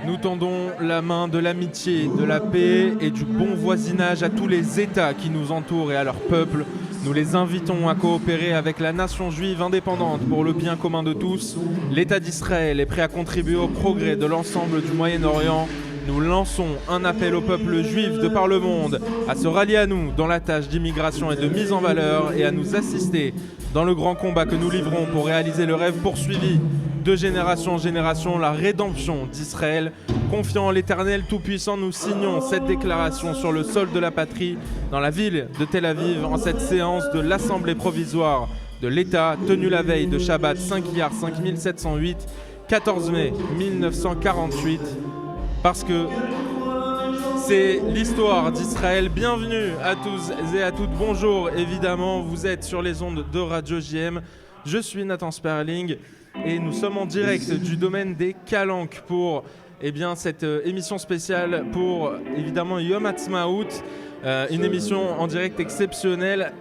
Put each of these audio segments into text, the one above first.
Nous tendons la main de l'amitié, de la paix et du bon voisinage à tous les États qui nous entourent et à leurs peuples. Nous les invitons à coopérer avec la nation juive indépendante pour le bien commun de tous. L'État d'Israël est prêt à contribuer au progrès de l'ensemble du Moyen-Orient. Nous lançons un appel au peuple juif de par le monde à se rallier à nous dans la tâche d'immigration et de mise en valeur et à nous assister dans le grand combat que nous livrons pour réaliser le rêve poursuivi de génération en génération, la rédemption d'Israël. Confiant en l'Éternel Tout-Puissant, nous signons cette déclaration sur le sol de la patrie, dans la ville de Tel Aviv, en cette séance de l'Assemblée provisoire de l'État, tenue la veille de Shabbat 5 Iyar 5708, 14 mai 1948, parce que c'est l'histoire d'Israël. Bienvenue à tous et à toutes. Bonjour, évidemment, vous êtes sur les ondes de Radio JM. Je suis Nathan Sperling et nous sommes en direct du domaine des Calanques pour cette émission spéciale pour évidemment Yom Ha'atzmaut, une émission en direct exceptionnelle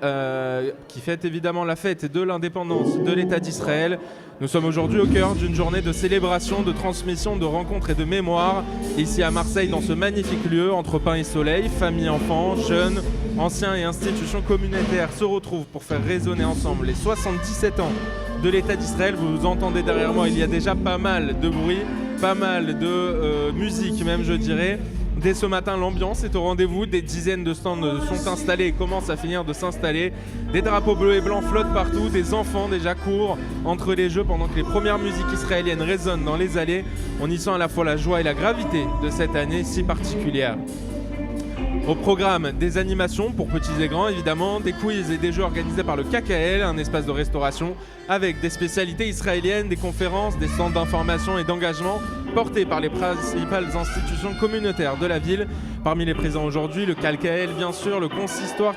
qui fête évidemment la fête de l'indépendance de l'État d'Israël. Nous sommes aujourd'hui au cœur d'une journée de célébration, de transmission, de rencontres et de mémoire, ici à Marseille, dans ce magnifique lieu, entre pain et soleil. Familles, enfants, jeunes, anciens et institutions communautaires se retrouvent pour faire résonner ensemble les 77 ans de l'État d'Israël. Vous entendez derrière moi, il y a déjà pas mal de bruit, pas mal de musique même, je dirais. Dès ce matin, l'ambiance est au rendez-vous. Des dizaines de stands sont installés et commencent à finir de s'installer. Des drapeaux bleus et blancs flottent partout. Des enfants déjà courent entre les jeux pendant que les premières musiques israéliennes résonnent dans les allées. On y sent à la fois la joie et la gravité de cette année si particulière. Au programme, des animations pour petits et grands, évidemment, des quiz et des jeux organisés par le KKL, un espace de restauration, avec des spécialités israéliennes, des conférences, des centres d'information et d'engagement portés par les principales institutions communautaires de la ville. Parmi les présents aujourd'hui, le KKL, bien sûr, le consistoire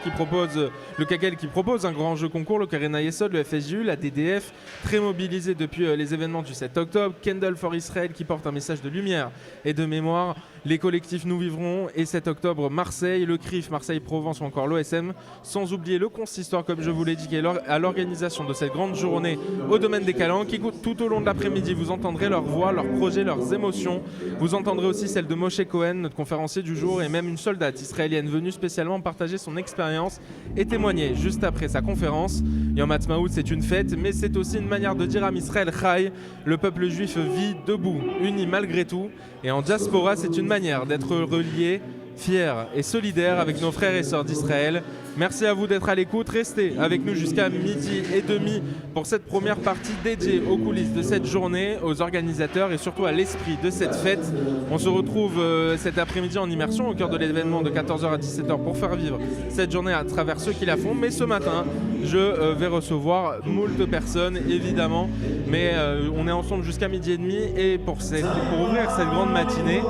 le KKL qui propose un grand jeu concours, le Keren HaYesod, le FSJU, la DDF, très mobilisé depuis les événements du 7 octobre, Candle for Israel qui porte un message de lumière et de mémoire, les collectifs Nous Vivrons et 7 octobre Marseille, le CRIF, Marseille-Provence ou encore l'OSM, sans oublier le consistoire, comme je vous l'ai dit, qui est à l'organisation de cette grande journée au domaine des Calanques. Qui tout au long de l'après-midi, vous entendrez leurs voix, leurs projets, leurs émotions. Vous entendrez aussi celle de Moshe Cohen, notre conférencier du jour, et même une soldate israélienne venue spécialement partager son expérience et témoigner juste après sa conférence. Yom Ha'atzmaut, c'est une fête, mais c'est aussi une manière de dire à Israël Chai, le peuple juif vit debout, uni malgré tout. Et en diaspora, c'est une manière d'être relié, fiers et solidaires avec nos frères et sœurs d'Israël. Merci à vous d'être à l'écoute. Restez avec nous jusqu'à 12h30 pour cette première partie dédiée aux coulisses de cette journée, aux organisateurs et surtout à l'esprit de cette fête. On se retrouve cet après-midi en immersion au cœur de l'événement de 14h à 17h pour faire vivre cette journée à travers ceux qui la font. Mais ce matin, je vais recevoir moult personnes, évidemment. Mais on est ensemble jusqu'à 12h30 et pour ouvrir cette grande matinée,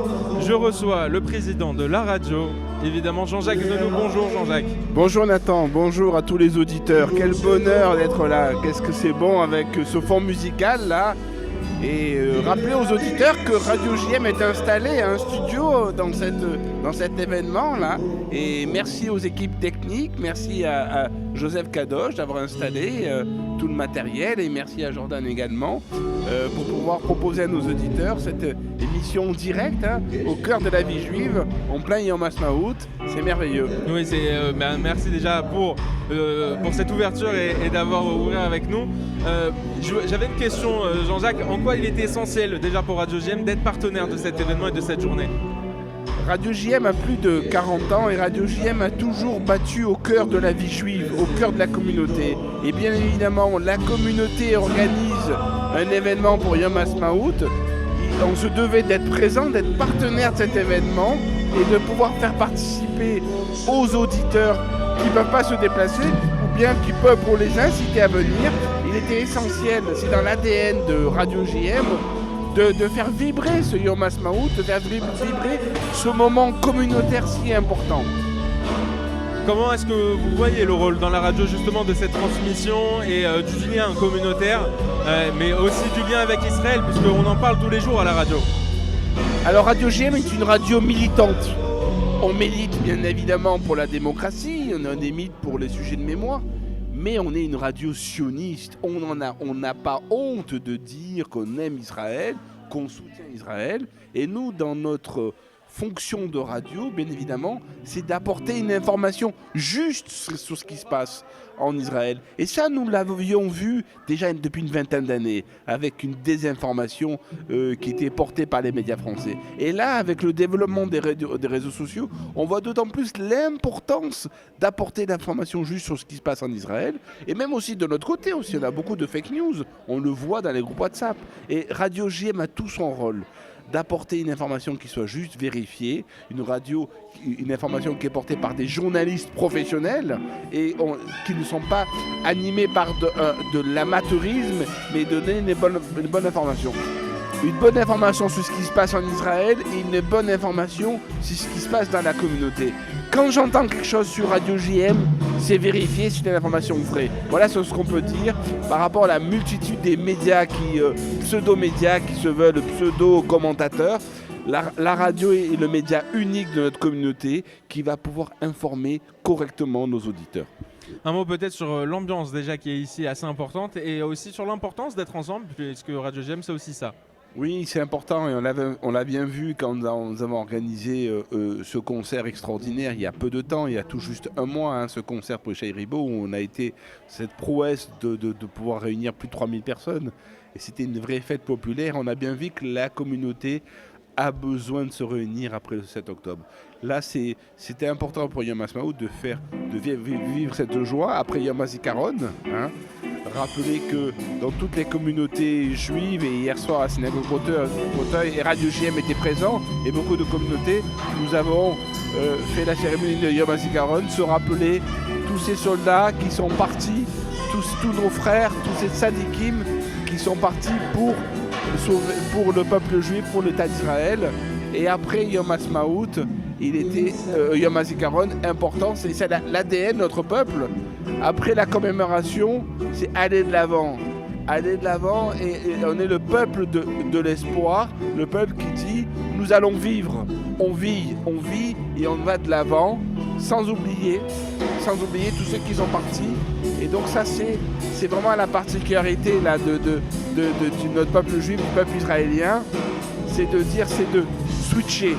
je reçois le président de la radio, évidemment Jean-Jacques Venou. Bonjour Jean-Jacques. Bonjour Nathan, bonjour à tous les auditeurs. Quel bonheur d'être là. Qu'est-ce que c'est bon avec ce fond musical là. Et rappeler aux auditeurs que Radio JM est installé à un studio dans cet événement là. Et merci aux équipes techniques, merci à Joseph Kadosh d'avoir installé tout le matériel et merci à Jordan également pour pouvoir proposer à nos auditeurs cette émission directe au cœur de la vie juive en plein Yom Ha'atzmaut. C'est merveilleux. Oui, merci déjà pour cette ouverture et d'avoir ouvert avec nous. J'avais une question, Jean-Jacques. En quoi il était essentiel déjà pour Radio JM d'être partenaire de cet événement et de cette journée ? Radio JM a plus de 40 ans et Radio JM a toujours battu au cœur de la vie juive, au cœur de la communauté. Et bien évidemment, la communauté organise un événement pour Yom Ha'atzmaut. On se devait d'être présent, d'être partenaire de cet événement et de pouvoir faire participer aux auditeurs qui ne peuvent pas se déplacer ou bien qui peuvent pour les inciter à venir. Il était essentiel, c'est dans l'ADN de Radio JM, de faire vibrer ce Yom Ha'atzmaut, de faire vibrer ce moment communautaire si important. Comment est-ce que vous voyez le rôle dans la radio justement de cette transmission et du lien communautaire, mais aussi du lien avec Israël, puisqu'on en parle tous les jours à la radio? Alors Radio JM est une radio militante. On milite bien évidemment pour la démocratie, on milite pour les sujets de mémoire, mais on est une radio sioniste. On n'a pas honte de dire qu'on aime Israël qu'on soutient Israël. Et nous, dans notre fonction de radio, bien évidemment, c'est d'apporter une information juste sur ce qui se passe en Israël. Et ça, nous l'avions vu déjà depuis une vingtaine d'années, avec une désinformation qui était portée par les médias français. Et là, avec le développement des réseaux sociaux, on voit d'autant plus l'importance d'apporter l'information juste sur ce qui se passe en Israël. Et même aussi de notre côté, aussi, on a beaucoup de fake news. On le voit dans les groupes WhatsApp. Et Radio JM a tout son rôle d'apporter une information qui soit juste vérifiée, une information qui est portée par des journalistes professionnels et qui ne sont pas animés par de l'amateurisme, mais donner une bonne information. Une bonne information sur ce qui se passe en Israël et une bonne information sur ce qui se passe dans la communauté. Quand j'entends quelque chose sur Radio JM, c'est vérifié, c'est une information vraie. Voilà ce qu'on peut dire par rapport à la multitude des médias pseudo-médias qui se veulent pseudo-commentateurs. La radio est le média unique de notre communauté qui va pouvoir informer correctement nos auditeurs. Un mot peut-être sur l'ambiance déjà qui est ici assez importante et aussi sur l'importance d'être ensemble, puisque Radio JM c'est aussi ça. Oui, c'est important et on l'a bien vu quand nous avons organisé ce concert extraordinaire il y a peu de temps, il y a tout juste un mois, ce concert pour Shai Ribo où on a été cette prouesse de pouvoir réunir plus de 3000 personnes. Et c'était une vraie fête populaire. On a bien vu que la communauté a besoin de se réunir après le 7 octobre. Là, c'était important pour Yom HaAtzmaut de vivre cette joie après Yom HaZikaron. Rappelez que dans toutes les communautés juives, et hier soir à Synagogue Breteuil, et Radio JM était présent, et beaucoup de communautés, nous avons fait la cérémonie de Yom HaZikaron, se rappeler tous ces soldats qui sont partis, tous nos frères, tous ces tzadikim qui sont partis pour le peuple juif, pour l'État d'Israël. Et après Yom HaAtzmaut, il était Yom HaZikaron important, c'est l'ADN de notre peuple. Après la commémoration, c'est aller de l'avant. Aller de l'avant et on est le peuple de l'espoir, le peuple qui dit nous allons vivre. On vit et on va de l'avant sans oublier tous ceux qui sont partis. Et donc ça c'est vraiment la particularité là, de notre peuple juif, du peuple israélien, c'est de switcher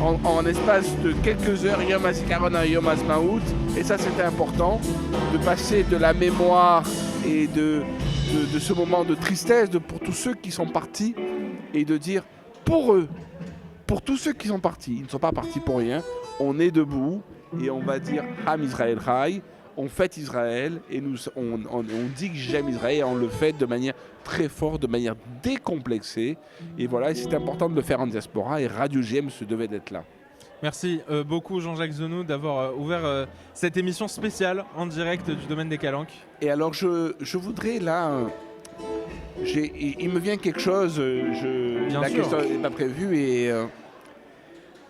en espace de quelques heures Yom HaZikaron à Yom HaAtzmaut. Et ça c'était important, de passer de la mémoire et de ce moment de tristesse pour tous ceux qui sont partis et de dire pour eux, pour tous ceux qui sont partis, ils ne sont pas partis pour rien, on est debout et on va dire Ham Israël Chai. On fête Israël et on dit que j'aime Israël et on le fait de manière très forte, de manière décomplexée. Et voilà, c'est important de le faire en diaspora et Radio JM se devait d'être là. Merci beaucoup Jean-Jacques Zenou d'avoir ouvert cette émission spéciale en direct du domaine des Calanques. Et alors je voudrais là, il me vient quelque chose, la question n'est pas prévue et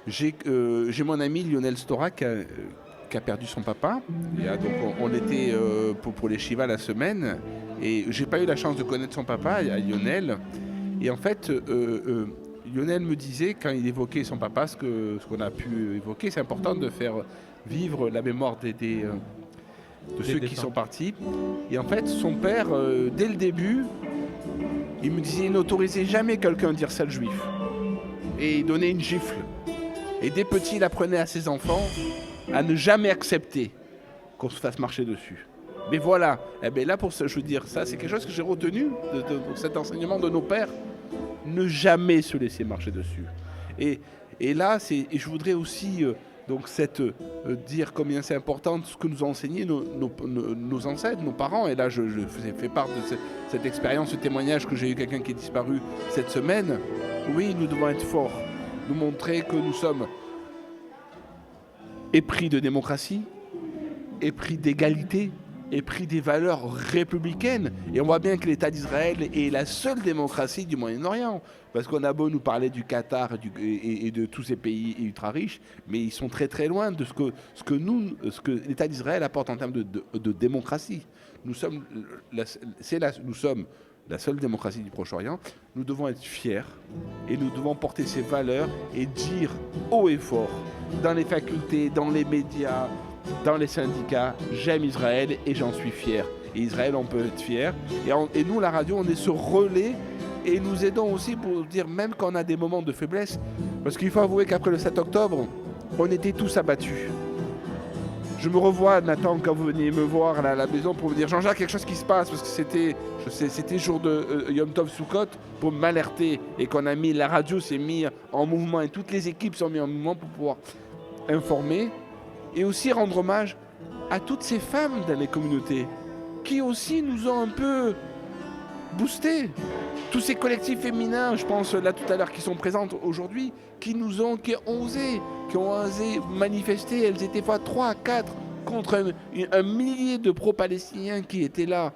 j'ai mon ami Lionel Stora qui a perdu son papa. Donc on était pour les Shiva la semaine et j'ai pas eu la chance de connaître son papa, Lionel. Et en fait, Lionel me disait quand il évoquait son papa, ce qu'on a pu évoquer, c'est important de faire vivre la mémoire de ceux qui sont partis. Et en fait, son père, dès le début, il me disait il n'autorisait jamais quelqu'un à dire sale juif. Et il donnait une gifle. Et dès petit, il apprenait à ses enfants à ne jamais accepter qu'on se fasse marcher dessus. Mais voilà, là pour ça, je veux dire, ça c'est quelque chose que j'ai retenu de cet enseignement de nos pères. Ne jamais se laisser marcher dessus. Et là, je voudrais aussi dire combien c'est important ce que nous ont enseigné nos ancêtres, nos parents. Et là, je fais part de cette expérience, ce témoignage que j'ai eu quelqu'un qui est disparu cette semaine. Oui, nous devons être forts, nous montrer que nous sommes épris de démocratie, épris d'égalité, épris des valeurs républicaines. Et on voit bien que l'État d'Israël est la seule démocratie du Moyen-Orient. Parce qu'on a beau nous parler du Qatar et de tous ces pays ultra riches, mais ils sont très très loin de ce que l'État d'Israël apporte en termes de démocratie. Nous sommes la seule démocratie du Proche-Orient. Nous devons être fiers et nous devons porter ces valeurs et dire haut et fort dans les facultés, dans les médias, dans les syndicats, j'aime Israël et j'en suis fier. Et Israël, on peut être fier. Et nous, la radio, on est ce relais et nous aidons aussi pour dire, même quand on a des moments de faiblesse, parce qu'il faut avouer qu'après le 7 octobre, on était tous abattus. Je me revois, Nathan, quand vous veniez me voir à la maison pour me dire Jean-Jacques, quelque chose qui se passe, parce que c'était jour de Yom Tov Sukkot, pour m'alerter, et qu'on a mis, la radio s'est mise en mouvement, et toutes les équipes sont mises en mouvement pour pouvoir informer, et aussi rendre hommage à toutes ces femmes dans les communautés, qui aussi nous ont un peu boostés. Tous ces collectifs féminins, je pense là tout à l'heure, qui sont présentes aujourd'hui, qui ont osé manifester. Elles étaient fois 3 à 4 contre un millier de pro-palestiniens qui étaient là,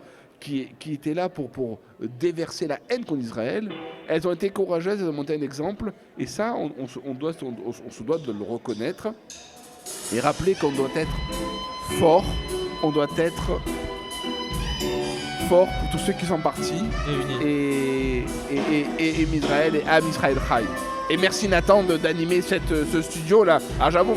pour déverser la haine contre Israël. Elles ont été courageuses, elles ont monté un exemple, et ça, on se doit de le reconnaître et rappeler qu'on doit être fort, on doit être fort pour tous ceux qui sont partis et Israël et Am Israël Chai. Et merci Nathan d'animer ce studio là. Alors j'avoue,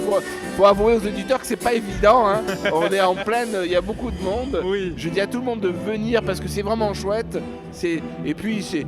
faut avouer aux auditeurs que c'est pas évident. Hein. On est en pleine, il y a beaucoup de monde. Oui. Je dis à tout le monde de venir parce que c'est vraiment chouette. Et puis c'est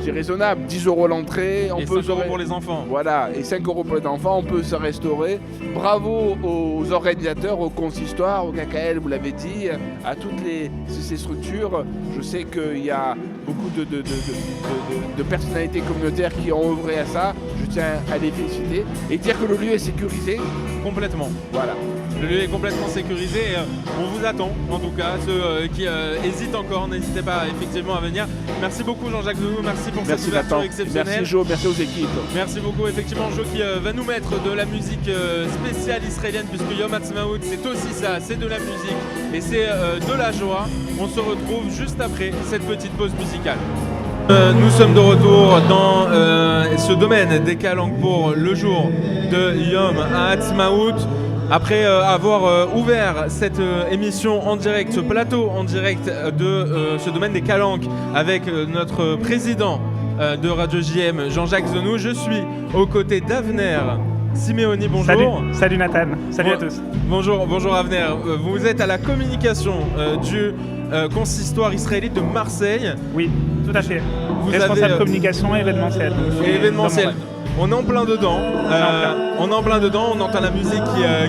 raisonnable, 10 € l'entrée. Et 5 € pour les enfants. Voilà, et 5 € pour les enfants, on peut se restaurer. Bravo aux organisateurs, au consistoire, au KKL, vous l'avez dit, à toutes ces structures. Je sais qu'il y a beaucoup de personnalités communautaires qui ont œuvré à ça. Je tiens à les féliciter et dire que le lieu est sécurisé. Complètement. Voilà. Le lieu est complètement sécurisé et on vous attend, en tout cas, ceux qui hésitent encore, n'hésitez pas effectivement à venir. Merci beaucoup Jean-Jacques Zenou, merci pour cette ouverture exceptionnelle. Merci Jo, merci aux équipes. Merci beaucoup effectivement Jo qui va nous mettre de la musique spéciale israélienne puisque Yom Ha'atzmaut c'est aussi ça, c'est de la musique et c'est de la joie. On se retrouve juste après cette petite pause musicale. Nous sommes de retour dans ce domaine des calanques pour le jour de Yom Ha'atzmaut. Après avoir ouvert cette émission en direct, ce plateau en direct de ce domaine des calanques avec notre président de Radio JM, Jean-Jacques Zenou, je suis aux côtés d'Avner Simeoni, bonjour. Salut Nathan, salut à tous. Bonjour Avner, vous êtes à la communication du consistoire israélite de Marseille. Oui, tout à fait. Responsable communication et événementiel. On est en plein dedans. On entend la musique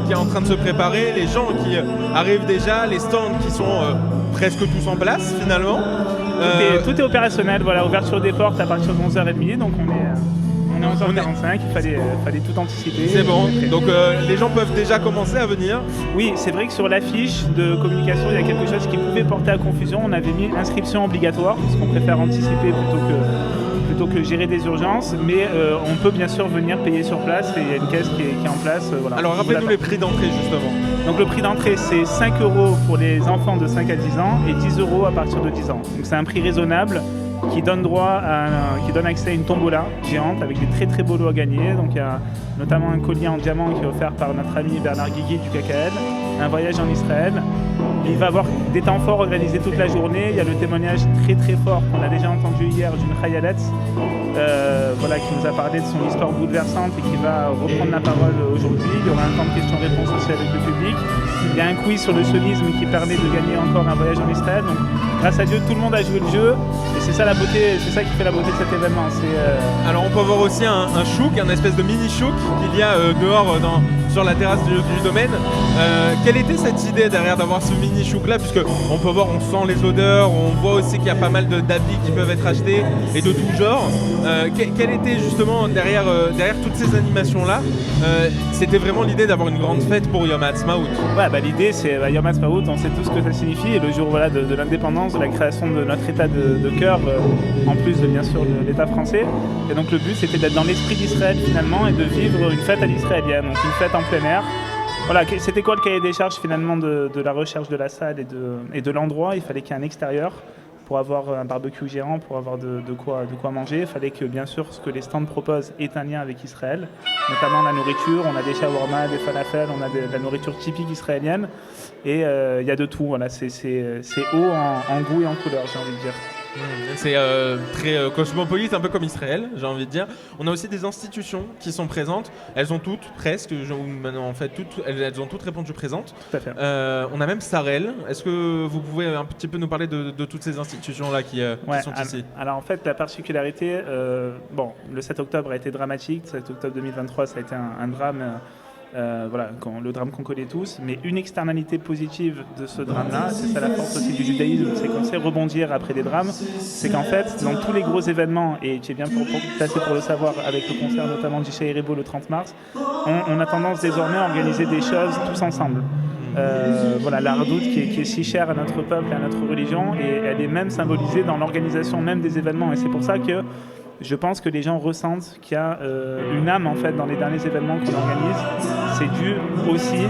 qui est en train de se préparer, les gens qui arrivent déjà, les stands qui sont presque tous en place finalement. Tout est opérationnel, voilà, ouverture des portes à partir de 11h30, donc on est à 11h45, il fallait tout anticiper. C'est bon, donc les gens peuvent déjà commencer à venir. Oui, c'est vrai que sur l'affiche de communication, il y a quelque chose qui pouvait porter à confusion. On avait mis inscription obligatoire, parce qu'on préfère anticiper plutôt que gérer des urgences, mais on peut bien sûr venir payer sur place et il y a une caisse qui est en place. Voilà. Alors rappelez-nous les prix d'entrée justement. Donc le prix d'entrée c'est 5 € pour les enfants de 5 à 10 ans et 10 € à partir de 10 ans. Donc c'est un prix raisonnable qui donne accès à une tombola géante avec des très très beaux lots à gagner. Donc il y a notamment un collier en diamant qui est offert par notre ami Bernard Guigui du KKL, un voyage en Israël. Il va y avoir des temps forts organisés toute la journée. Il y a le témoignage très très fort qu'on a déjà entendu hier d'une Khayalet qui nous a parlé de son histoire bouleversante et qui va reprendre la parole aujourd'hui. Il y aura un temps de questions-réponses aussi avec le public. Il y a un quiz sur le sionisme qui permet de gagner encore un voyage en Israël. Donc grâce à Dieu, tout le monde a joué le jeu et c'est ça la beauté, c'est ça qui fait la beauté de cet événement. Alors on peut voir aussi un chouk, un espèce de mini chouk qu'il y a dehors sur la terrasse du domaine. Quelle était cette idée derrière d'avoir ce mini chouk là, puisque on peut voir, on sent les odeurs, on voit aussi qu'il y a pas mal d'habits qui peuvent être achetés et de tout genre. Quelle était justement derrière toutes ces animations là, c'était vraiment l'idée d'avoir une grande fête pour Yom Ha'atzmaut. Ouais, l'idée c'est Yom Ha'atzmaut, on sait tout ce que ça signifie et le jour de l'indépendance, de la création de notre état de cœur, en plus de bien sûr de l'état français. Et donc le but c'était d'être dans l'esprit d'Israël finalement et de vivre une fête à l'israélienne, donc une fête en plein air. Voilà, c'était quoi le cahier des charges finalement de la recherche de la salle et de l'endroit? Il fallait qu'il y ait un extérieur pour avoir un barbecue géant, pour avoir de quoi manger. Il fallait que bien sûr ce que les stands proposent ait un lien avec Israël, notamment la nourriture. On a des shawarma, des falafels, on a de la nourriture typique israélienne et il y a de tout. Voilà, c'est haut en goût et en couleur, j'ai envie de dire. C'est très cosmopolite, un peu comme Israël, j'ai envie de dire. On a aussi des institutions qui sont présentes. Elles ont toutes, presque, maintenant en fait, toutes, elles ont toutes répondu présentes. Tout à fait. On a même Sarel. Est-ce que vous pouvez un petit peu nous parler de toutes ces institutions-là qui sont ici? Alors en fait, la particularité, le 7 octobre a été dramatique. Le 7 octobre 2023, ça a été un drame. Le drame qu'on connaît tous, mais une externalité positive de ce drame-là, c'est ça la force aussi du judaïsme, c'est qu'on sait rebondir après des drames, c'est qu'en fait, dans tous les gros événements, et tu es bien placé pour le savoir avec le concert notamment d'Ishaï Rebo le 30 mars, on a tendance désormais à organiser des choses tous ensemble. La redoute qui est si chère à notre peuple et à notre religion, et elle est même symbolisée dans l'organisation même des événements, et c'est pour ça que je pense que les gens ressentent qu'il y a une âme en fait dans les derniers événements qu'on organise. C'est dû aussi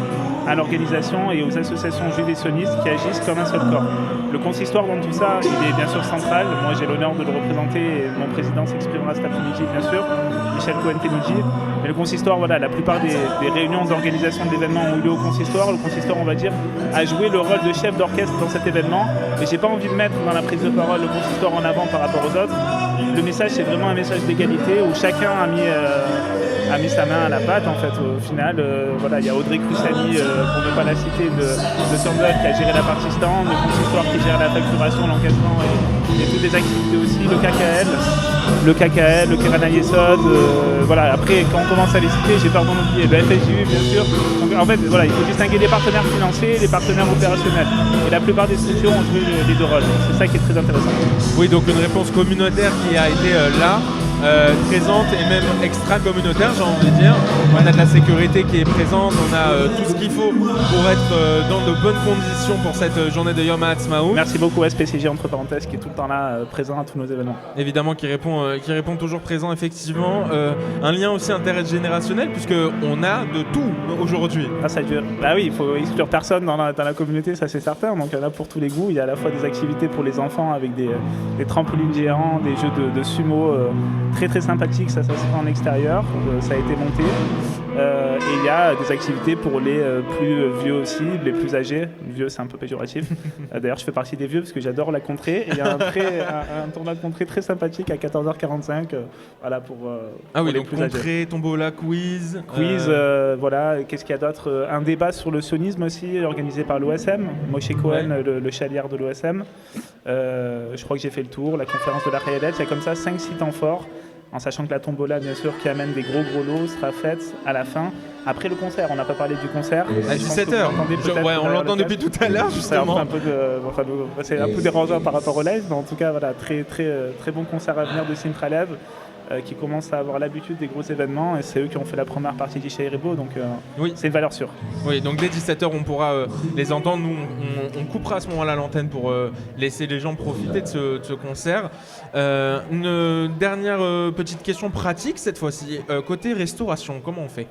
à l'organisation et aux associations juives et sionistes qui agissent comme un seul corps. Le consistoire dans tout ça, il est bien sûr central. Moi, j'ai l'honneur de le représenter et mon président s'exprimera cet après-midi, bien sûr, Michel Cohen-Kenidji. Mais le consistoire, la plupart des réunions d'organisation de l'événement ont eu lieu au consistoire. Le consistoire, on va dire, a joué le rôle de chef d'orchestre dans cet événement. Et j'ai pas envie de mettre dans la prise de parole le consistoire en avant par rapport aux autres. Le message, c'est vraiment un message d'égalité où chacun a mis sa main à la pâte. En fait, au final, il y a Audrey Crusani, pour ne pas la citer, de Turnbull qui a géré la partie stand, le consistoire qui gère la facturation, l'encaissement et toutes les activités aussi, le KKL, le Keren Yesod. Après, quand on commence à les citer, j'ai peur d'en oublier. Le FSU, bien sûr. Donc, en fait, il faut distinguer les partenaires financiers et les partenaires opérationnels. Et la plupart des structures ont joué les deux rôles. C'est ça qui est très intéressant. Oui, donc une réponse communautaire qui a été présente et même extra-communautaire, j'ai envie de dire. On a de la sécurité qui est présente, on a tout ce qu'il faut pour être dans de bonnes conditions pour cette journée de Yom HaAtzmaut. Merci beaucoup SPCG entre parenthèses qui est tout le temps là présent à tous nos événements. Évidemment qui répond toujours présent effectivement. Un lien aussi intergénérationnel puisqu'on a de tout aujourd'hui. Grâce à Dieu. Bah oui, il faut exclure personne dans la communauté, ça c'est certain. Donc il y en a pour tous les goûts. Il y a à la fois des activités pour les enfants avec des trampolines géants, des jeux de sumo très très sympathiques, ça se fait en extérieur, ça a été monté. Et il y a des activités pour les plus vieux aussi, les plus âgés. Vieux, c'est un peu péjoratif. D'ailleurs, je fais partie des vieux parce que j'adore la contrée. Et il y a un tournoi de contrée très sympathique à 14h45. Pour les donc plus contrée, tombola, quiz. Qu'est-ce qu'il y a d'autre? Un débat sur le sionisme aussi, organisé par l'OSM. Moshe Cohen, le chaliard de l'OSM. Je crois que j'ai fait le tour. La conférence de la Hayadet, il y a comme ça 5-6 temps forts. En sachant que la tombola, bien sûr, qui amène des gros lots, sera faite à la fin, après le concert. On n'a pas parlé du concert. À 17h. On l'entend depuis tout à l'heure, justement. C'est un peu dérangeant par rapport au live, mais en tout cas, très, très, très bon concert à venir de Simcha Lev, qui commence à avoir l'habitude des gros événements, et c'est eux qui ont fait la première partie d'Ishaï Rebo, donc c'est une valeur sûre. Oui, donc dès 17h, on pourra les entendre. Nous, on coupera à ce moment-là l'antenne pour laisser les gens profiter de ce concert. Une dernière petite question pratique cette fois-ci. Côté restauration, comment on fait ?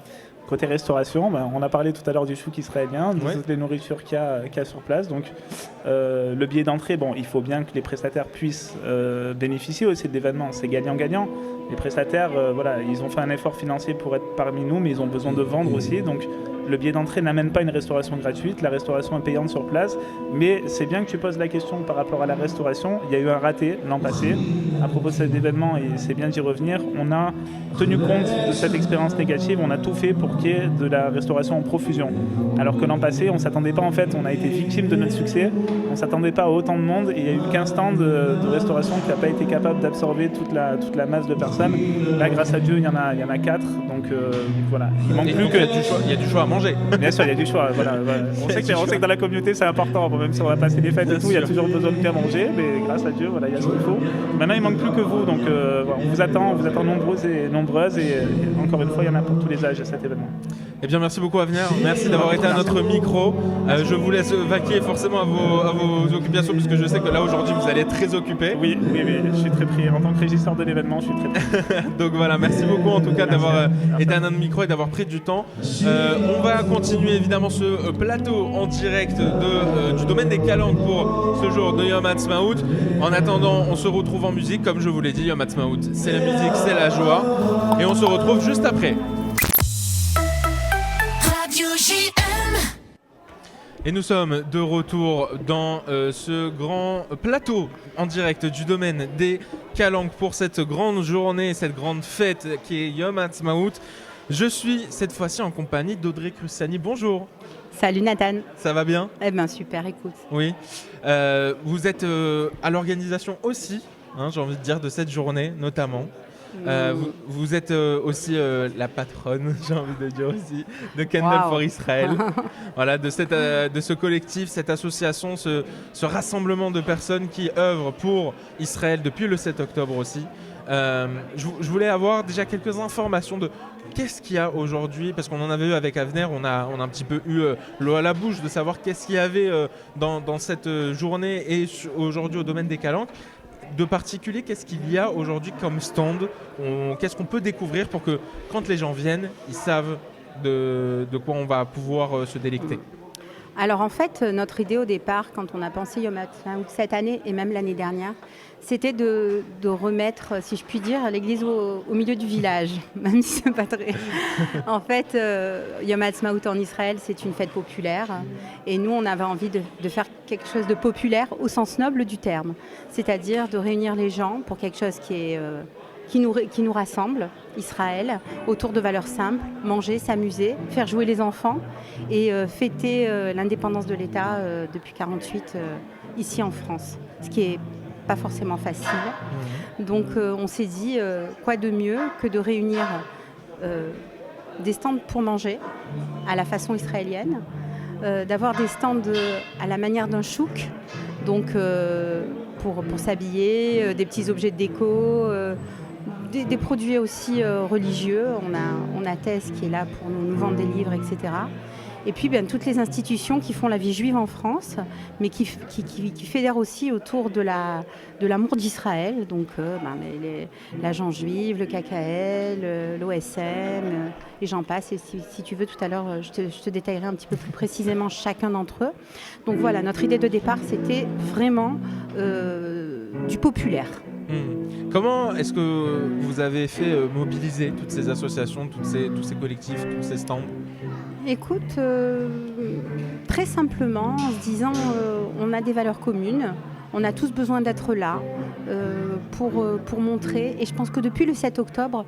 Côté restauration, on a parlé tout à l'heure du chouk israélien, de toutes les nourritures qu'il y a sur place. Donc, le billet d'entrée, il faut bien que les prestataires puissent bénéficier aussi de l'événement. C'est gagnant-gagnant. Les prestataires, ils ont fait un effort financier pour être parmi nous, mais ils ont besoin de vendre aussi. Donc, le billet d'entrée n'amène pas une restauration gratuite. La restauration est payante sur place. Mais c'est bien que tu poses la question par rapport à la restauration. Il y a eu un raté l'an passé à propos de cet événement, et c'est bien d'y revenir. On a tenu compte de cette expérience négative. On a tout fait pour qu'il y ait de la restauration en profusion. Alors que l'an passé, on ne s'attendait pas, en fait, on a été victime de notre succès. On ne s'attendait pas à autant de monde, et il y a eu qu'un stand de restauration qui n'a pas été capable d'absorber toute la masse de personnes. Là, grâce à Dieu, il y en a 4. Donc voilà. Il manque plus que... Il y a du choix à manger. Bien sûr, il y a du choix. On sait que dans la communauté, c'est important. Même si on va passer les fêtes et tout, il y a toujours besoin de bien manger. Mais grâce à Dieu, il y a ce qu'il faut. Maintenant, il manque plus que vous. Donc on vous attend nombreux et nombreuses. Et encore une fois, il y en a pour tous les âges à cet événement. Eh bien, merci beaucoup Avner. Merci d'avoir été à notre micro. Je vous laisse vaquer forcément à vos occupations, puisque je sais que là, aujourd'hui, vous allez être très occupé. Oui, je suis très pris. En tant que régisseur de l'événement, je suis très pris. Donc voilà, merci beaucoup en tout cas d'avoir été à notre micro et d'avoir pris du temps. On va continuer évidemment ce plateau en direct du domaine des calanques pour ce jour de Yom HaAtzmaut. En attendant, on se retrouve en musique. Comme je vous l'ai dit, Yom HaAtzmaut, c'est la musique, c'est la joie. Et on se retrouve juste après. Et nous sommes de retour dans ce grand plateau en direct du domaine des Calanques pour cette grande journée, cette grande fête qui est Yom Ha'atzmaut. Je suis cette fois-ci en compagnie d'Audrey Cruciani. Bonjour. Salut Nathan. Ça va bien? Eh bien super, écoute. Oui. Vous êtes à l'organisation aussi, j'ai envie de dire, de cette journée notamment. Vous êtes aussi la patronne, j'ai envie de dire aussi, de Candle for Israel. Voilà, de ce collectif, cette association, ce rassemblement de personnes qui œuvrent pour Israël depuis le 7 octobre aussi. Je voulais avoir déjà quelques informations de qu'est-ce qu'il y a aujourd'hui, parce qu'on en avait eu avec Avner, on a un petit peu eu l'eau à la bouche de savoir qu'est-ce qu'il y avait dans cette journée et aujourd'hui au domaine des Calanques. De particulier, qu'est-ce qu'il y a aujourd'hui comme stand? Qu'est-ce qu'on peut découvrir pour que quand les gens viennent, ils savent de quoi on va pouvoir se délecter? Alors en fait, notre idée au départ, quand on a pensé Yom Ha'atzmaut cette année et même l'année dernière, c'était de remettre, si je puis dire, l'église au milieu du village, même si c'est pas très... En fait, Yom Ha'atzmaut en Israël, c'est une fête populaire et nous, on avait envie de faire quelque chose de populaire au sens noble du terme, c'est-à-dire de réunir les gens pour quelque chose qui nous rassemble, Israël, autour de valeurs simples, manger, s'amuser, faire jouer les enfants et fêter l'indépendance de l'État depuis 1948 ici en France, ce qui est pas forcément facile. Donc on s'est dit, quoi de mieux que de réunir des stands pour manger à la façon israélienne, d'avoir des stands à la manière d'un chouk, donc pour s'habiller, des petits objets de déco, des produits aussi religieux. On a Thèse qui est là pour nous vendre des livres, etc. Et puis toutes les institutions qui font la vie juive en France, mais qui fédèrent aussi autour de l'amour d'Israël, donc l'agence juive, le KKL, l'OSM, et j'en passe. Et si tu veux, tout à l'heure, je te détaillerai un petit peu plus précisément chacun d'entre eux. Donc voilà, notre idée de départ, c'était vraiment du populaire. Comment est-ce que vous avez fait mobiliser toutes ces associations, tous ces collectifs, tous ces stands? Écoute, très simplement, en se disant on a des valeurs communes, on a tous besoin d'être là pour montrer. Et je pense que depuis le 7 octobre,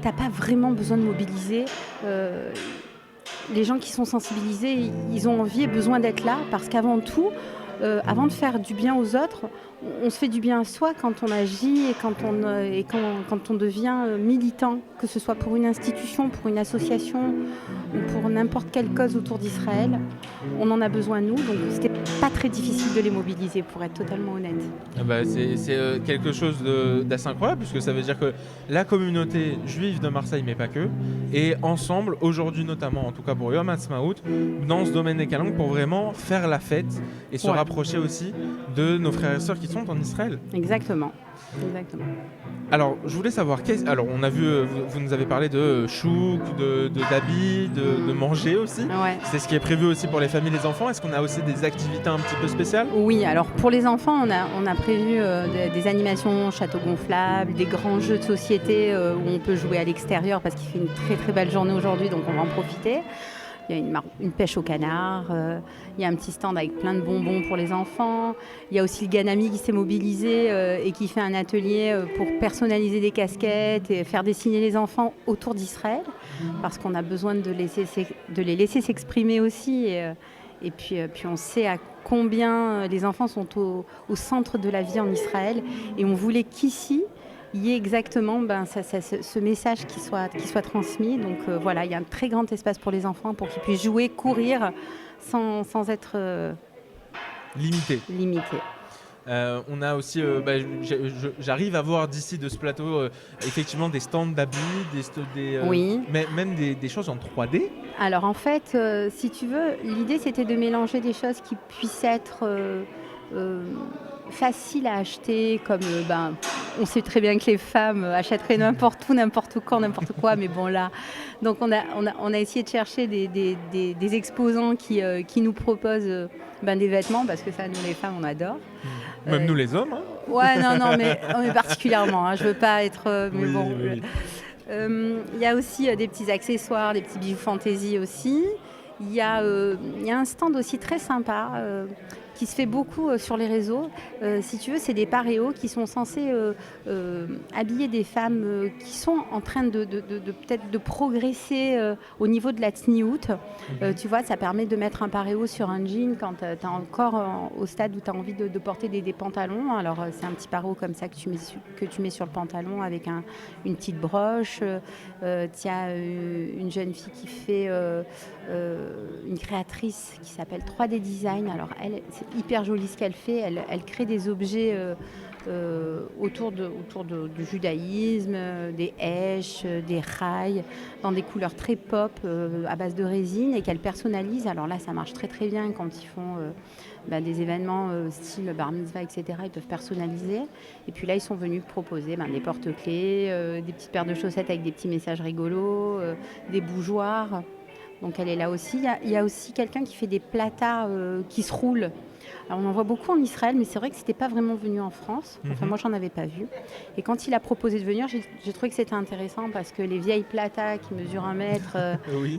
tu n'as pas vraiment besoin de mobiliser. Les gens qui sont sensibilisés, ils ont envie et besoin d'être là parce qu'avant tout, avant de faire du bien aux autres, on se fait du bien à soi quand on agit et quand on devient militant, que ce soit pour une institution, pour une association ou pour n'importe quelle cause autour d'Israël. On en a besoin nous, donc c'était pas très difficile de les mobiliser, pour être totalement honnête. C'est quelque chose d'assez incroyable, puisque ça veut dire que la communauté juive de Marseille, mais pas que, est ensemble aujourd'hui, notamment en tout cas pour Yom Ha'atzmaut, dans ce domaine des Calanques, pour vraiment faire la fête et se rapprocher aussi de nos frères et sœurs qui sont en Israël. Exactement. Alors, je voulais savoir, alors on a vu, vous nous avez parlé de chouk, d'habits, de manger aussi. Ouais. C'est ce qui est prévu aussi pour les familles et les enfants. Est-ce qu'on a aussi des activités un petit peu spéciales? Oui, alors pour les enfants, on a prévu des animations château gonflable, des grands jeux de société où on peut jouer à l'extérieur parce qu'il fait une très très belle journée aujourd'hui, donc on va en profiter. Il y a une pêche au canard, il y a un petit stand avec plein de bonbons pour les enfants. Il y a aussi le Ganami qui s'est mobilisé et qui fait un atelier pour personnaliser des casquettes et faire dessiner les enfants autour d'Israël, parce qu'on a besoin de les laisser s'exprimer aussi. Et puis on sait à combien les enfants sont au centre de la vie en Israël. Et on voulait qu'ici, il y ait exactement ce message qui soit transmis. Donc voilà, il y a un très grand espace pour les enfants pour qu'ils puissent jouer, courir sans être limité. On a aussi, j'arrive à voir d'ici de ce plateau effectivement des stands d'habits, oui. mais même des choses en 3D. Alors en fait, si tu veux, l'idée c'était de mélanger des choses qui puissent être faciles à acheter, comme on sait très bien que les femmes achèteraient n'importe où, n'importe quand, n'importe quoi, mais bon là, donc on a essayé de chercher des exposants qui nous proposent des vêtements, parce que ça, nous les femmes, on adore. Même nous les hommes. Hein. Ouais, non, mais particulièrement. Je veux pas être, mais oui, bon. Oui. Il y a aussi des petits accessoires, des petits bijoux fantaisie aussi. Il y a un stand aussi très sympa qui se fait beaucoup sur les réseaux. Si tu veux, c'est des paréos qui sont censés habiller des femmes qui sont en train de peut-être de progresser au niveau de la tsniout. Tu vois, ça permet de mettre un paréo sur un jean quand tu es encore au stade où tu as envie de porter des pantalons. Alors, c'est un petit paréo comme ça que tu mets sur le pantalon avec une petite broche. Tu as une jeune fille qui fait... une créatrice qui s'appelle 3D Design. Alors elle, c'est hyper joli ce qu'elle fait. Elle crée des objets autour du judaïsme, des hèches, des rails, dans des couleurs très pop à base de résine et qu'elle personnalise. Alors là, ça marche très très bien quand ils font des événements style bar mitzvah, etc. Ils peuvent personnaliser. Et puis là, ils sont venus proposer des porte-clés, des petites paires de chaussettes avec des petits messages rigolos, des bougeoirs. Donc elle est là aussi. Il y a aussi quelqu'un qui fait des platas qui se roulent. Alors on en voit beaucoup en Israël, mais c'est vrai que c'était pas vraiment venu en France. Enfin, moi, j'en avais pas vu. Et quand il a proposé de venir, j'ai trouvé que c'était intéressant parce que les vieilles platas qui mesurent 1 mètre,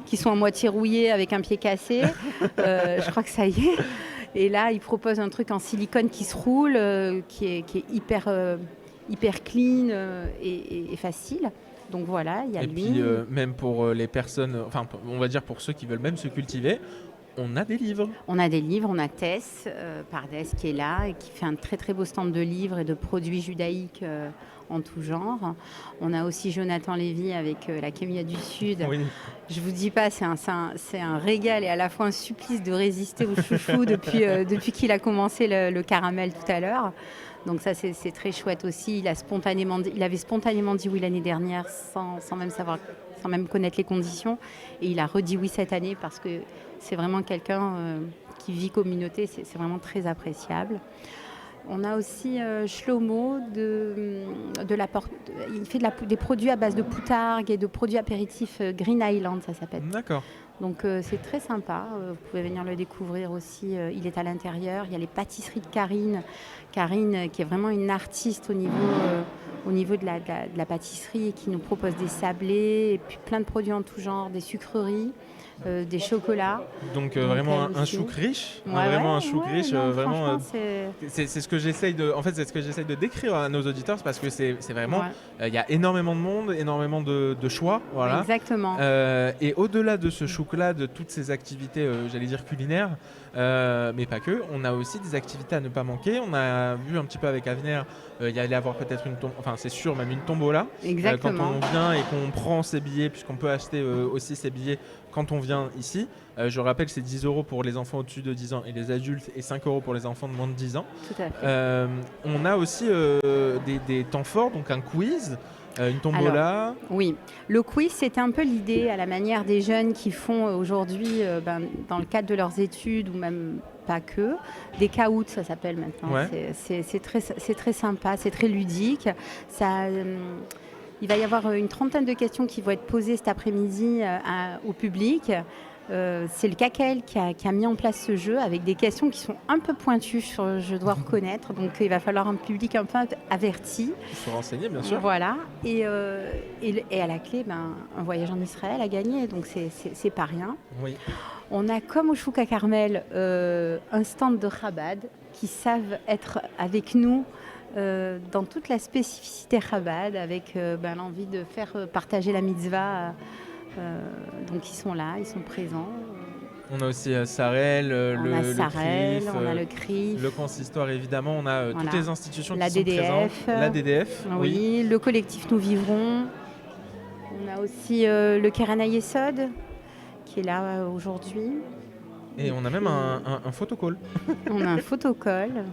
qui sont à moitié rouillées avec un pied cassé, je crois que ça y est. Et là, il propose un truc en silicone qui se roule, qui est hyper clean et facile. Donc voilà, il y a et lui. puis même pour les personnes, enfin on va dire pour ceux qui veulent même se cultiver, on a des livres. On a des livres, on a Tess Pardes qui est là et qui fait un très très beau stand de livres et de produits judaïques en tout genre. On a aussi Jonathan Lévy avec la Kémia du Sud. Oui. Je vous dis pas, c'est un régal et à la fois un supplice de résister au chouchou depuis qu'il a commencé le caramel tout à l'heure. Donc ça, c'est très chouette aussi. Il avait spontanément dit oui l'année dernière sans même connaître les conditions. Et il a redit oui cette année parce que c'est vraiment quelqu'un qui vit communauté. C'est vraiment très appréciable. On a aussi Shlomo, il fait des produits à base de poutargue et de produits apéritifs Green Island, ça s'appelle. D'accord. Donc c'est très sympa, vous pouvez venir le découvrir aussi, il est à l'intérieur. Il y a les pâtisseries de Karine qui est vraiment une artiste au niveau de la pâtisserie et qui nous propose des sablés et puis plein de produits en tout genre, des sucreries. Des chocolats. Donc vraiment un chouk riche, un chouk riche, vraiment. C'est ce que j'essaye de décrire à nos auditeurs parce que c'est vraiment, il y a énormément de monde, énormément de choix, voilà. Exactement. Et au-delà de ce chouk-là, de toutes ces activités, j'allais dire culinaires, mais pas que, on a aussi des activités à ne pas manquer. On a vu un petit peu avec Avner, il y allait avoir peut-être c'est sûr même une tombola. Exactement. Quand on vient et qu'on prend ses billets, puisqu'on peut acheter aussi ses billets quand on vient ici. Je rappelle, c'est 10 € pour les enfants au-dessus de 10 ans et les adultes et 5 € pour les enfants de moins de 10 ans. Tout à fait. On a aussi des temps forts, donc un quiz, une tombola. Alors, oui, le quiz, c'était un peu l'idée à la manière des jeunes qui font aujourd'hui, dans le cadre de leurs études ou même pas que, des caouts, ça s'appelle maintenant. Ouais. C'est très sympa, c'est très ludique. Il va y avoir une trentaine de questions qui vont être posées cet après-midi au public. C'est le CACEL qui a mis en place ce jeu avec des questions qui sont un peu pointues, je dois reconnaître. Donc il va falloir un public un peu averti. Il faut renseigner, bien sûr. Voilà. Et à la clé, un voyage en Israël à gagner. Donc c'est pas rien. Oui. On a comme au Chouk à Carmel un stand de Chabad qui savent être avec nous dans toute la spécificité Chabad avec l'envie de faire partager la mitzvah. Donc ils sont là, ils sont présents. On a aussi Sarel, le CRIF, le consistoire évidemment, on a toutes les institutions qui sont DDF, présentes. La DDF, oui, le collectif Nous Vivrons. On a aussi le Keren Hayesod qui est là aujourd'hui. Et on a même un photocall. On a un photocall.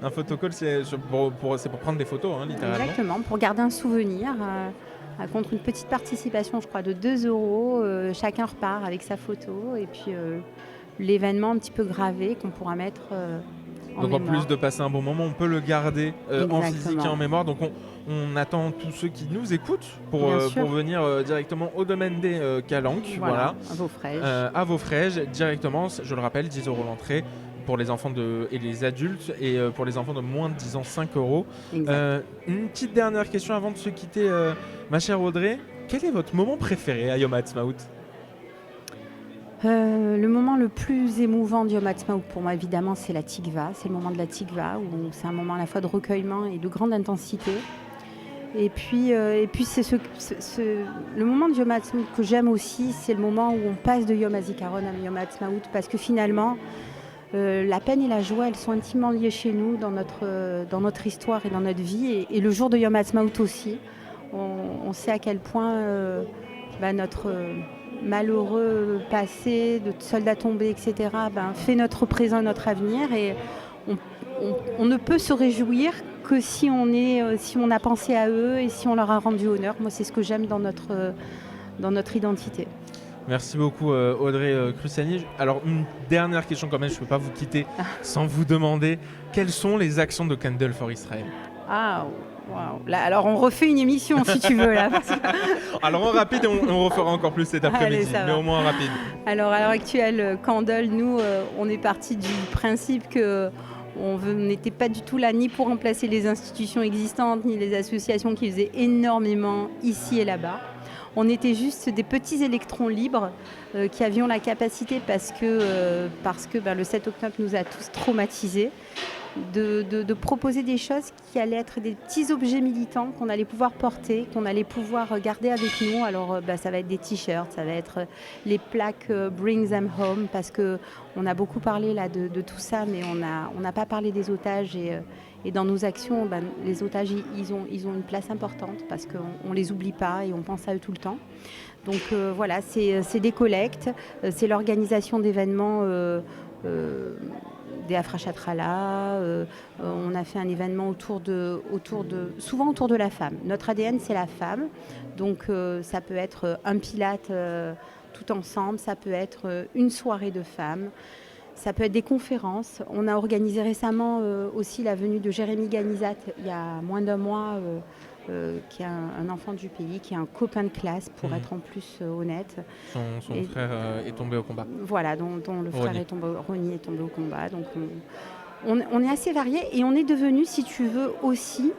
Un photocall, c'est pour prendre des photos, littéralement. Exactement, pour garder un souvenir. Contre une petite participation, je crois, de 2 €. Chacun repart avec sa photo et puis l'événement un petit peu gravé qu'on pourra mettre en donc mémoire. En plus de passer un bon moment, on peut le garder en physique et en mémoire. Donc on attend tous ceux qui nous écoutent pour venir directement au domaine des Calanques. Voilà. À Vaufrèges, directement, je le rappelle, 10 € l'entrée. Pour les enfants et les adultes et pour les enfants de moins de 10 ans, 5 €. Une petite dernière question avant de se quitter, ma chère Audrey. Quel est votre moment préféré à Yom HaAtzmaut ? Le moment le plus émouvant du Yom Ha'atzmaut pour moi, évidemment, c'est la tikva. C'est le moment de la tikva, où c'est un moment à la fois de recueillement et de grande intensité. Et puis c'est le moment du Yom Ha'atzmaut que j'aime aussi, c'est le moment où on passe de Yom HaZikaron à Yom Ha'atzmaut, parce que finalement, la peine et la joie, elles sont intimement liées chez nous, dans notre histoire et dans notre vie. Et le jour de Yom Ha'atzmaut aussi, on sait à quel point notre malheureux passé, de soldats tombés, etc., fait notre présent et notre avenir. Et on ne peut se réjouir que si on a pensé à eux et si on leur a rendu honneur. Moi, c'est ce que j'aime dans notre identité. Merci beaucoup Audrey Cruciani. Alors une dernière question quand même, je ne peux pas vous quitter sans vous demander quelles sont les actions de Candle for Israel. Ah, wow. Là, alors on refait une émission si tu veux là. Alors en rapide, on refera encore plus cet après-midi, mais au moins en rapide. Alors à l'heure actuelle, Candle, nous, on est parti du principe que on n'était pas du tout là ni pour remplacer les institutions existantes, ni les associations qui faisaient énormément ici et là-bas. On était juste des petits électrons libres qui avions la capacité, parce que le 7 octobre nous a tous traumatisés, de proposer des choses qui allaient être des petits objets militants qu'on allait pouvoir porter, qu'on allait pouvoir garder avec nous. Alors ça va être des t-shirts, ça va être les plaques Bring Them Home, parce qu'on a beaucoup parlé là de tout ça, mais on n'a pas parlé des otages. Et dans nos actions, les otages, ils ont une place importante, parce qu'on ne les oublie pas et on pense à eux tout le temps. Donc voilà, c'est des collectes, c'est l'organisation d'événements des Afrachatrala, on a fait un événement souvent autour de la femme. Notre ADN, c'est la femme, donc ça peut être un pilate tout ensemble, ça peut être une soirée de femmes, ça peut être des conférences. On a organisé récemment aussi la venue de Jérémy Ganizat, il y a moins d'un mois, qui est un enfant du pays, qui est un copain de classe, pour être en plus honnête. Son frère est tombé au combat. Voilà, dont le frère Ronnie est tombé au combat. Donc on est assez variés, et on est devenu, si tu veux, aussi,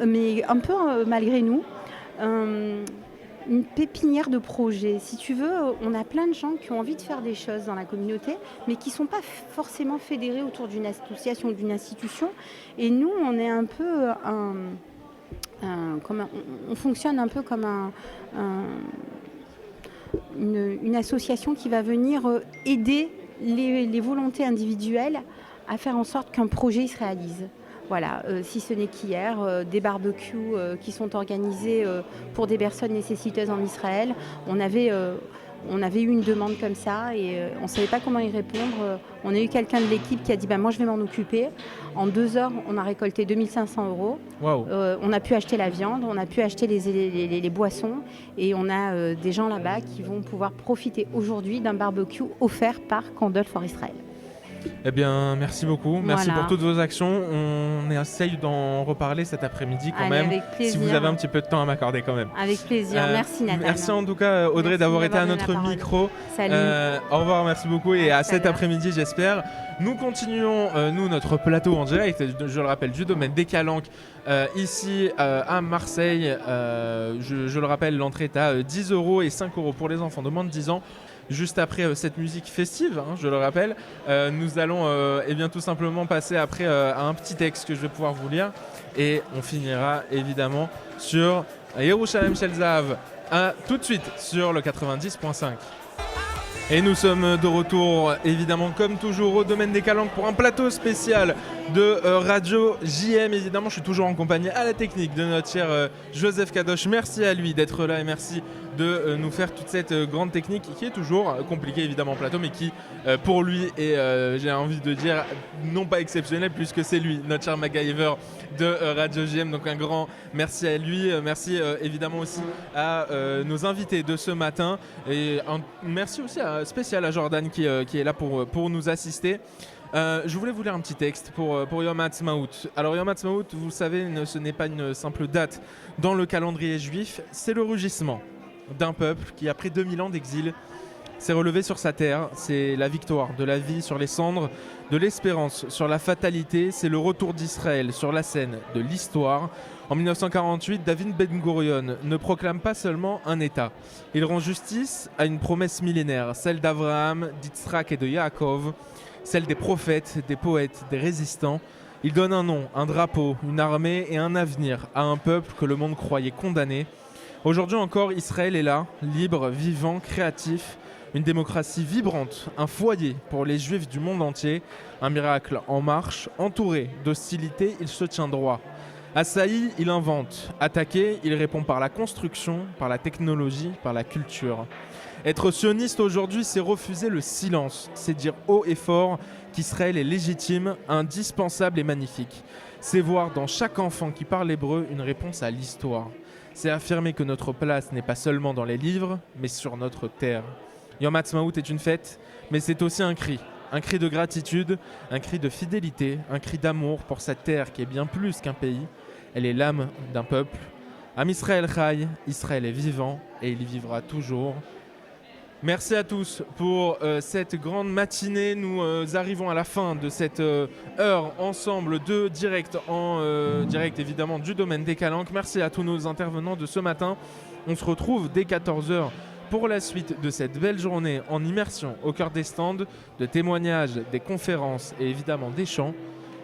mais un peu malgré nous, une pépinière de projets. Si tu veux, on a plein de gens qui ont envie de faire des choses dans la communauté, mais qui ne sont pas forcément fédérés autour d'une association ou d'une institution. Et nous, on est un peu on fonctionne un peu comme une association qui va venir aider les volontés individuelles à faire en sorte qu'un projet se réalise. Voilà, si ce n'est qu'hier, des barbecues qui sont organisés pour des personnes nécessiteuses en Israël. On avait eu une demande comme ça et on ne savait pas comment y répondre. On a eu quelqu'un de l'équipe qui a dit moi je vais m'en occuper. En 2 heures, on a récolté 2 500 €. Wow. On a pu acheter la viande, on a pu acheter les boissons, et on a des gens là-bas qui vont pouvoir profiter aujourd'hui d'un barbecue offert par Candle for Israel. Eh bien, merci beaucoup. Merci Voilà. pour toutes vos actions. On essaye d'en reparler cet après-midi quand même. Avec plaisir. Si vous avez un petit peu de temps à m'accorder quand même. Avec plaisir. Merci Nathan. Merci en tout cas Audrey d'avoir été à notre micro. Salut. Au revoir, merci beaucoup et à cet l'heure. après-midi j'espère. Nous continuons notre plateau en direct, je le rappelle, du domaine des Calanques, ici à Marseille. Je le rappelle, l'entrée est à 10 € et 5 € pour les enfants de moins de 10 ans. Juste après cette musique festive, je le rappelle, nous allons tout simplement passer après à un petit texte que je vais pouvoir vous lire, et on finira évidemment sur Yerushalem Shel Zahav. Tout de suite sur le 90.5. Et nous sommes de retour, évidemment, comme toujours, au domaine des Calanques pour un plateau spécial de Radio JM. Évidemment, je suis toujours en compagnie à la technique de notre cher Joseph Kadosh. Merci à lui d'être là et merci de nous faire toute cette grande technique qui est toujours compliquée, évidemment, en plateau, mais qui, pour lui, est, j'ai envie de dire, non pas exceptionnelle, puisque c'est lui, notre cher MacGyver de Radio JM. Donc un grand merci à lui. Merci évidemment aussi à nos invités de ce matin. Et un merci aussi spécial à Jordan qui est là pour nous assister. Je voulais vous lire un petit texte pour Yom Ha'atzmaut. Alors Yom Ha'atzmaut, vous le savez, ce n'est pas une simple date dans le calendrier juif, c'est le rugissement d'un peuple qui, après 2000 ans d'exil, s'est relevé sur sa terre, c'est la victoire de la vie sur les cendres, de l'espérance sur la fatalité, c'est le retour d'Israël sur la scène de l'histoire. En 1948, David Ben Gurion ne proclame pas seulement un État. Il rend justice à une promesse millénaire, celle d'Abraham, d'Yitzhak et de Yaakov, celle des prophètes, des poètes, des résistants. Il donne un nom, un drapeau, une armée et un avenir à un peuple que le monde croyait condamné. Aujourd'hui encore, Israël est là, libre, vivant, créatif, une démocratie vibrante, un foyer pour les Juifs du monde entier, un miracle en marche, entouré d'hostilité, il se tient droit. Assailli, il invente. Attaqué, il répond par la construction, par la technologie, par la culture. Être sioniste aujourd'hui, c'est refuser le silence. C'est dire haut et fort qu'Israël est légitime, indispensable et magnifique. C'est voir dans chaque enfant qui parle hébreu une réponse à l'histoire. C'est affirmer que notre place n'est pas seulement dans les livres, mais sur notre terre. Yom Ha'atzmaut est une fête, mais c'est aussi un cri de gratitude, un cri de fidélité, un cri d'amour pour cette terre qui est bien plus qu'un pays. Elle est l'âme d'un peuple. Am Israël Chai, Israël est vivant et il y vivra toujours. Merci à tous pour cette grande matinée. Nous arrivons à la fin de cette heure ensemble de direct, direct évidemment du domaine des Calanques. Merci à tous nos intervenants de ce matin. On se retrouve dès 14h pour la suite de cette belle journée en immersion au cœur des stands, de témoignages, des conférences et évidemment des chants.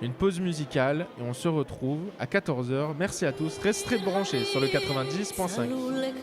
Une pause musicale et on se retrouve à 14h. Merci à tous. Restez branchés sur le 90.5.